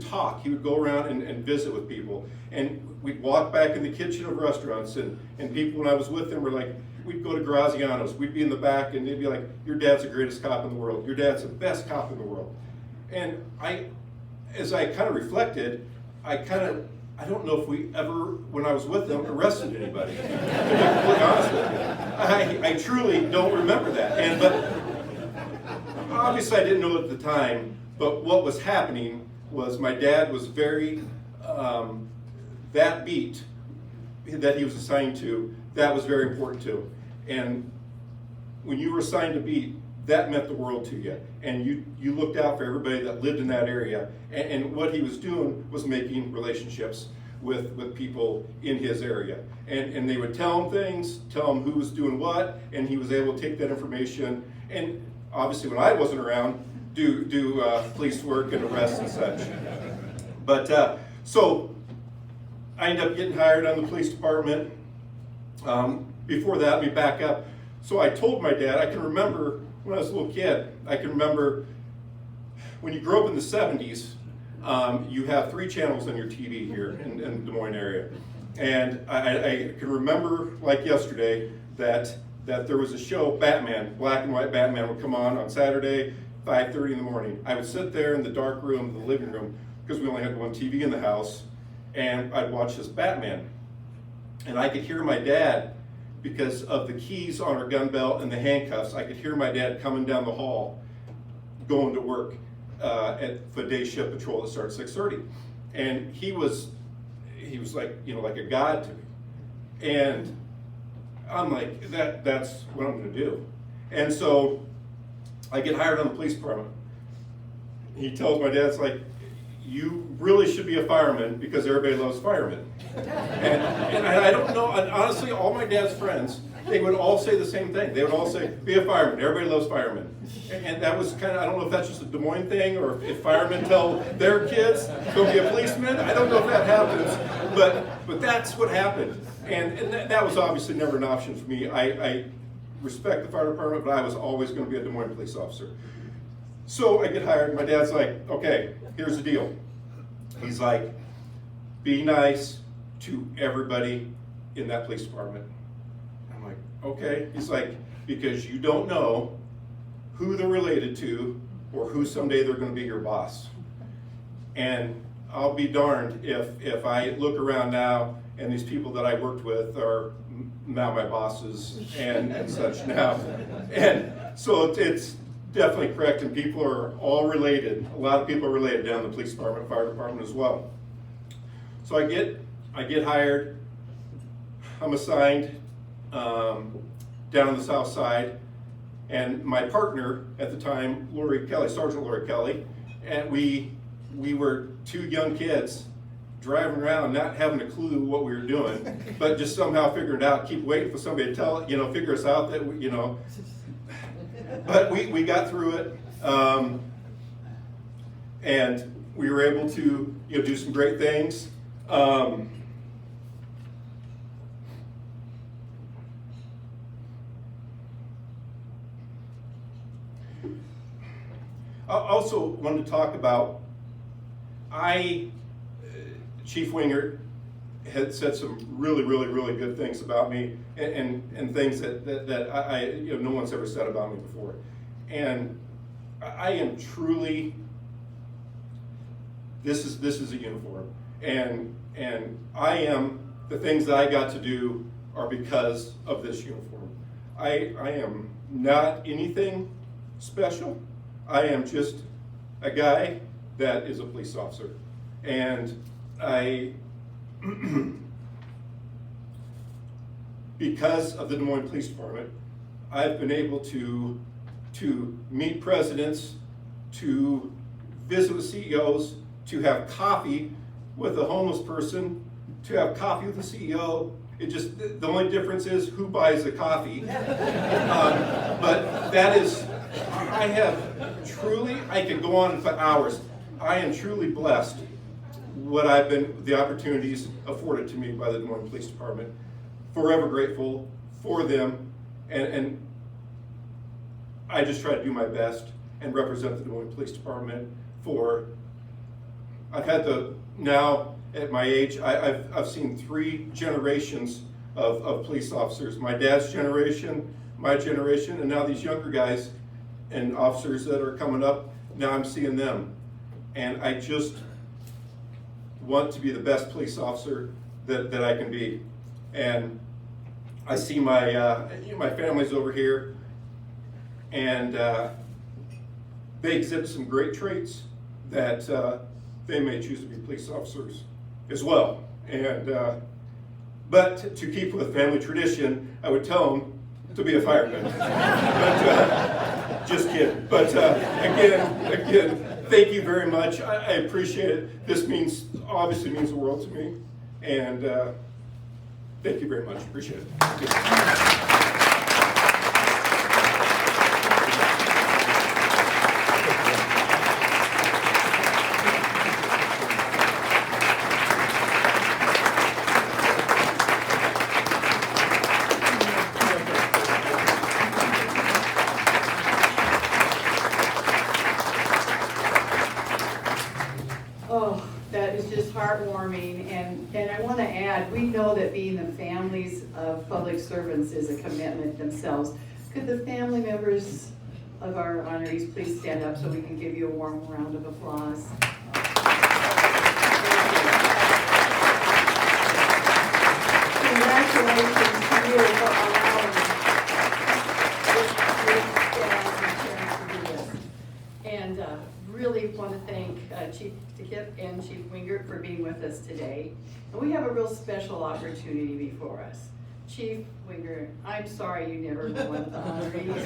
talk. He would go around and visit with people. And we'd walk back in the kitchen of restaurants, and people, when I was with them, were like, we'd go to Graziano's, we'd be in the back, and they'd be like, your dad's the greatest cop in the world. Your dad's the best cop in the world. And as I kind of reflected, I don't know if we ever, when I was with them, arrested anybody. To be completely honest with you. I truly don't remember that. But obviously I didn't know at the time, but what was happening was my dad was very, that beat that he was assigned to, that was very important too. And when you were assigned a beat, that meant the world to you. And you looked out for everybody that lived in that area. And what he was doing was making relationships with people in his area. And they would tell him things, tell him who was doing what, and he was able to take that information. And obviously when I wasn't around, do police work and arrests and such. But so I ended up getting hired on the police department. Before that, let me back up. So I told my dad, I can remember when I was a little kid, I can remember when you grew up in the 70s, you have 3 channels on your TV here in the Des Moines area. And I can remember like yesterday that there was a show, Batman, black and white Batman would come on Saturday, 5:30 in the morning. I would sit there in the dark room, the living room, because we only had one TV in the house, and I'd watch this Batman. And I could hear my dad, because of the keys on our gun belt and the handcuffs, I could hear my dad coming down the hall, going to work for day shift patrol that started at 6:30. And he was like, like a god to me. And I'm like, that's what I'm gonna do. And so I get hired on the police department. He tells my dad, it's like, you really should be a fireman because everybody loves firemen. And I don't know, and honestly, all my dad's friends, they would all say the same thing. They would all say, be a fireman, everybody loves firemen. And that was kind of, I don't know if that's just a Des Moines thing or if firemen tell their kids, go be a policeman. I don't know if that happens, but that's what happened. And that was obviously never an option for me. I respect the fire department, but I was always going to be a Des Moines police officer. So I get hired, my dad's like, okay, here's the deal. He's like, be nice to everybody in that police department. I'm like, okay. He's like, because you don't know who they're related to or who someday they're going to be your boss. And I'll be darned if I look around now and these people that I worked with are now my bosses and such now. And so it's definitely correct, and people are all related. A lot of people are related down in the police department, fire department as well. So I get hired. I'm assigned down on the south side, and my partner at the time, Lori Kelly, Sergeant Lori Kelly, and we were 2 young kids driving around, not having a clue what we were doing, but just somehow figuring it out. Keep waiting for somebody to tell it, figure us out that we, But we got through it, and we were able to do some great things. I also wanted to talk about, Chief Wingert had said some really, really, really good things about me, and things that I no one's ever said about me before. And I am truly, this is a uniform, and I am, the things that I got to do are because of this uniform. I am not anything special. I am just a guy that is a police officer. And because of the Des Moines Police Department, I've been able to meet presidents, to visit with CEOs, to have coffee with a homeless person, to have coffee with the CEO. It just, the only difference is who buys the coffee. But that is, I have truly, I could go on for hours. I am truly blessed what I've been, the opportunities afforded to me by the Des Moines Police Department. Forever grateful for them, and I just try to do my best and represent the Des Moines Police Department for, I've had now at my age, I've seen 3 generations of police officers. My dad's generation, my generation, and now these younger guys and officers that are coming up, now I'm seeing them. And I just want to be the best police officer that I can be. And I see my my family's over here, and they exhibit some great traits that they may choose to be police officers as well. And but to keep with family tradition, I would tell them to be a fireman. Just kidding. But again, thank you very much. I appreciate it. This obviously means the world to me. And thank you very much. Appreciate it. Thank you. Oh, that is just heartwarming, and I want to add, we know that being the families of public servants is a commitment themselves. Could the family members of our honorees please stand up so we can give you a warm round of applause? Congratulations to you for allowing this to do this. And really want to thank Chief DeKip and Chief Wingert for being with us today. And we have a real special opportunity before us. Chief Wingert, I'm sorry you never won the honorees.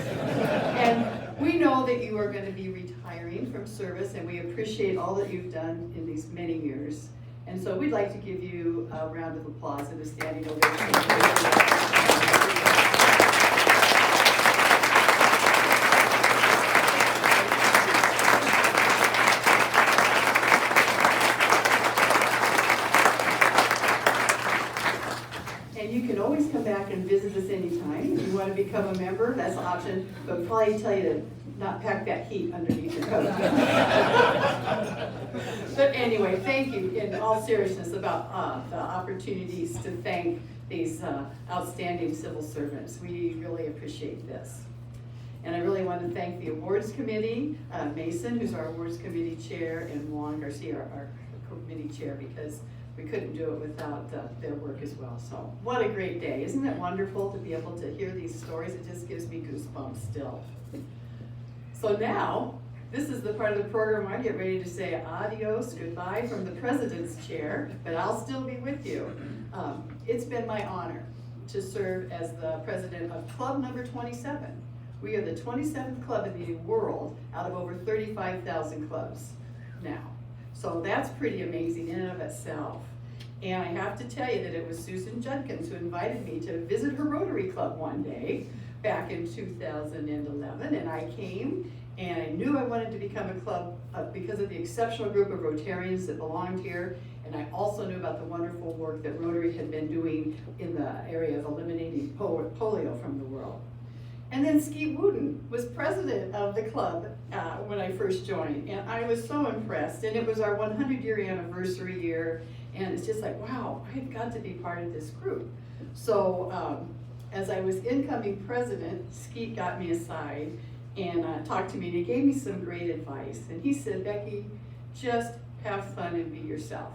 And we know that you are going to be retiring from service, and we appreciate all that you've done in these many years. And so we'd like to give you a round of applause and a standing ovation. And you can always come back and visit us anytime. If you want to become a member, that's an option, but we'll probably tell you to not pack that heat underneath your coat. But anyway, thank you in all seriousness about the opportunities to thank these outstanding civil servants. We really appreciate this. And I really want to thank the awards committee, Mason, who's our awards committee chair, and Juan Garcia, our committee chair, because we couldn't do it without their work as well. So what a great day. Isn't it wonderful to be able to hear these stories? It just gives me goosebumps still. So now, this is the part of the program where I get ready to say adios, goodbye from the president's chair, but I'll still be with you. It's been my honor to serve as the president of club number 27. We are the 27th club in the world out of over 35,000 clubs now. So that's pretty amazing in and of itself. And I have to tell you that it was Susan Judkins who invited me to visit her Rotary Club one day back in 2011, and I came and I knew I wanted to become a club because of the exceptional group of Rotarians that belonged here, and I also knew about the wonderful work that Rotary had been doing in the area of eliminating polio from the world. And then Skeet Wooten was president of the club when I first joined, and I was so impressed. And it was our 100-year anniversary year, and it's just like, wow, I've got to be part of this group. So as I was incoming president, Skeet got me aside and talked to me, and he gave me some great advice. And he said, Becky, just have fun and be yourself.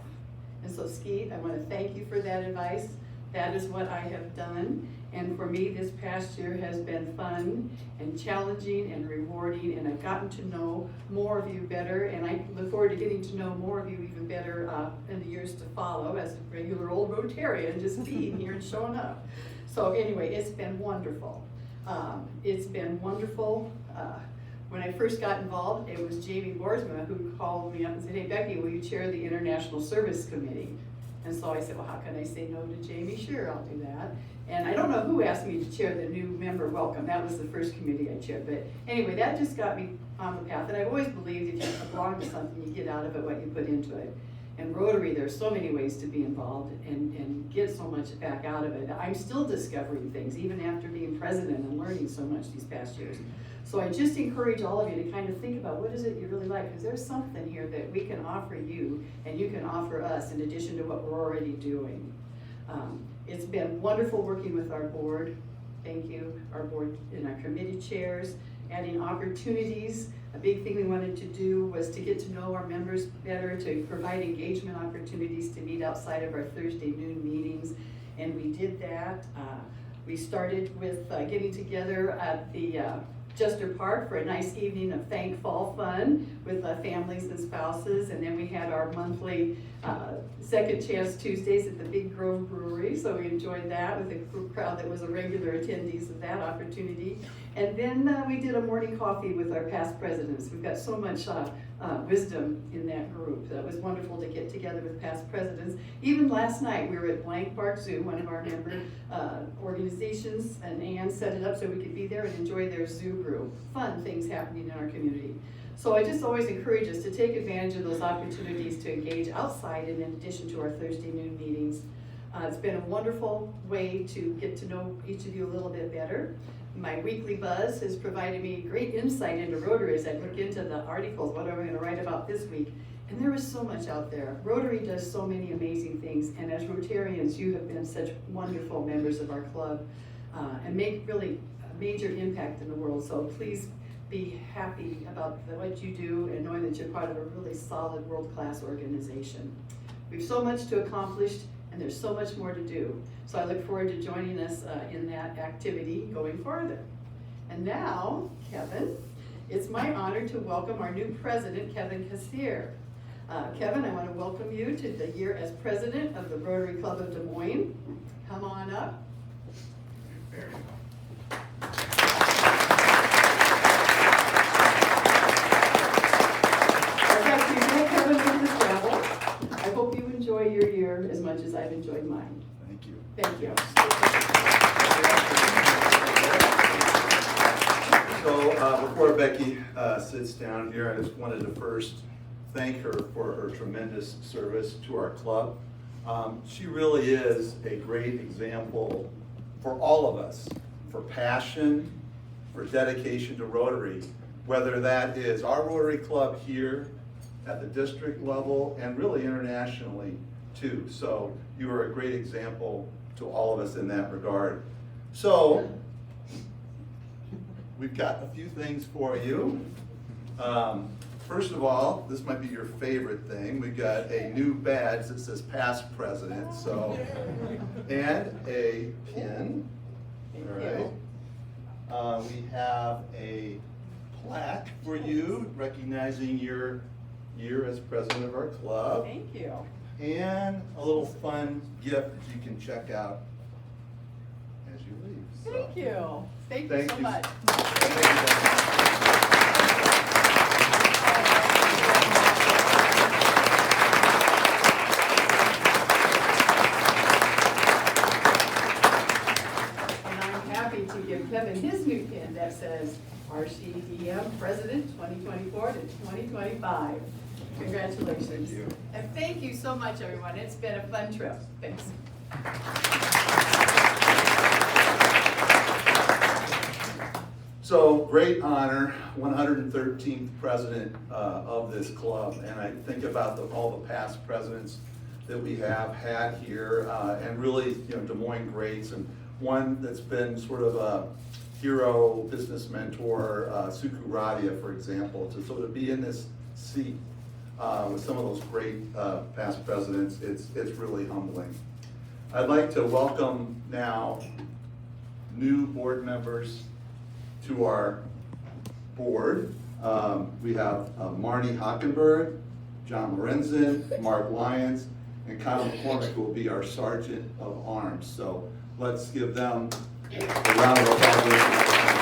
And so Skeet, I want to thank you for that advice. That is what I have done. And for me, this past year has been fun and challenging and rewarding, and I've gotten to know more of you better, and I look forward to getting to know more of you even better in the years to follow as a regular old Rotarian, just being here and showing up. So anyway, it's been wonderful. It's been wonderful. When I first got involved, it was Jamie Boersma who called me up and said, hey Becky, will you chair the International Service Committee? And so I said, well, how can I say no to Jamie? Sure, I'll do that. And I don't know who asked me to chair the new member welcome. That was the first committee I chaired. But anyway, that just got me on the path. And I've always believed if you belong to something, you get out of it what you put into it. And Rotary, there's so many ways to be involved and get so much back out of it. I'm still discovering things, even after being president and learning so much these past years. So I just encourage all of you to kind of think about what is it you really like, because there's something here that we can offer you and you can offer us in addition to what we're already doing. It's been wonderful working with our board. Thank you, our board and our committee chairs, adding opportunities. A big thing we wanted to do was to get to know our members better, to provide engagement opportunities to meet outside of our Thursday noon meetings, and we did that. We started with getting together at the Chester Park for a nice evening of thankful fun with families and spouses. And then we had our monthly Second Chance Tuesdays at the Big Grove Brewery. So we enjoyed that with a crowd that was a regular attendees of that opportunity. And then we did a morning coffee with our past presidents. We've got so much wisdom in that group. That was wonderful to get together with past presidents. Even last night, we were at Blank Park Zoo, one of our member organizations, and Ann set it up so we could be there and enjoy their zoo brew. Fun things happening in our community. So I just always encourage us to take advantage of those opportunities to engage outside in addition to our Thursday noon meetings. It's been a wonderful way to get to know each of you a little bit better. My weekly buzz has provided me great insight into Rotary as I look into the articles, what am I going to write about this week. And there is so much out there. Rotary does so many amazing things, and as Rotarians, you have been such wonderful members of our club and make really a major impact in the world. So please be happy about what you do and knowing that you're part of a really solid world-class organization. We have so much to accomplish, and there's so much more to do. So I look forward to joining us in that activity going further. And now, Kevin, it's my honor to welcome our new president, Kevin Cassier. Kevin, I want to welcome you to the year as president of the Rotary Club of Des Moines. Come on up. I hope you enjoy your year as much as I've enjoyed mine. Thank you. Thank you. So before Becky sits down here, I just wanted to first thank her for her tremendous service to our club. She really is a great example for all of us, for passion, for dedication to Rotary, whether that is our Rotary Club here at the district level and really internationally too. So you are a great example to all of us in that regard. So we've got a few things for you. First of all, this might be your favorite thing. We've got a new badge that says past president, so, and a pin. All right. We have a plaque for you recognizing your year as president of our club. Thank you. And a little fun gift that you can check out as you leave. So, Thank you. Thank you thank so you. much. And I'm happy to give Kevin his new pin that says RCDM President 2024 to 2025. Congratulations. Thank you. And thank you so much, everyone. It's been a fun trip. Thanks. So great honor, 113th president of this club, and I think about all the past presidents that we have had here, and really, Des Moines greats, and one that's been sort of a hero business mentor, Suku Radia, for example, to sort of be in this seat with some of those great past presidents, it's really humbling. I'd like to welcome now new board members to our board. We have Marnie Hockenberg, John Lorenzen, Mark Lyons, and Kyle McCormick, who will be our Sergeant of Arms. So let's give them a round of applause.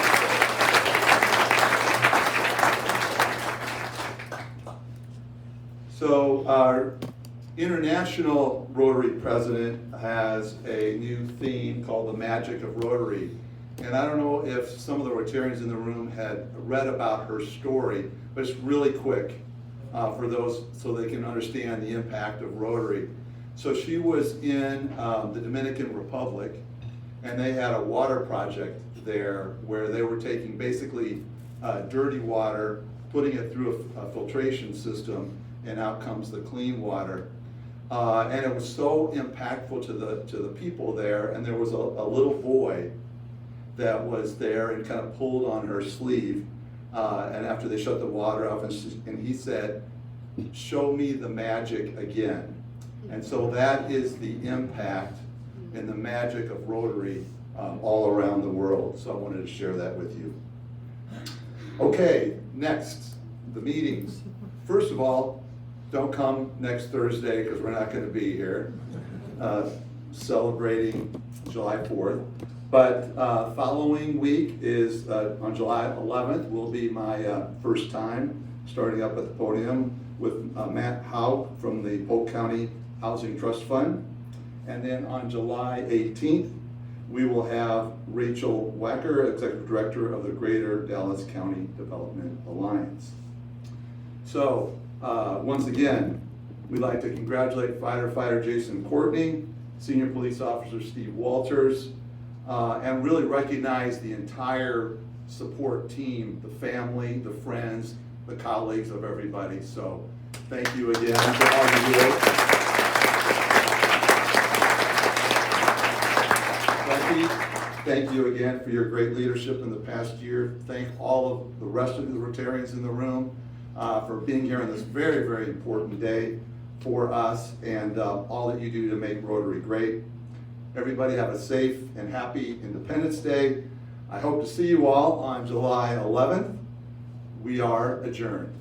So our International Rotary President has a new theme called The Magic of Rotary. And I don't know if some of the Rotarians in the room had read about her story, but it's really quick for those so they can understand the impact of Rotary. So she was in the Dominican Republic, and they had a water project there where they were taking basically dirty water, putting it through a filtration system, and out comes the clean water. And it was so impactful to the people there, and there was a little boy that was there and kind of pulled on her sleeve, and after they shut the water off, and he said, "Show me the magic again." And so that is the impact and the magic of Rotary all around the world. So I wanted to share that with you. Okay, next, the meetings. First of all, don't come next Thursday because we're not going to be here celebrating July 4th. But following week is on July 11th will be my first time starting up at the podium with Matt Howe from the Polk County Housing Trust Fund. And then on July 18th, we will have Rachel Wacker, Executive Director of the Greater Dallas County Development Alliance. So, once again, we'd like to congratulate Firefighter Jason Courtney, Senior Police Officer Steve Walters, and really recognize the entire support team, the family, the friends, the colleagues of everybody. So, thank you again for all you do. Thank you again for your great leadership in the past year. Thank all of the rest of the Rotarians in the room for being here on this very, very important day for us and all that you do to make Rotary great. Everybody have a safe and happy Independence Day. I hope to see you all on July 11th. We are adjourned.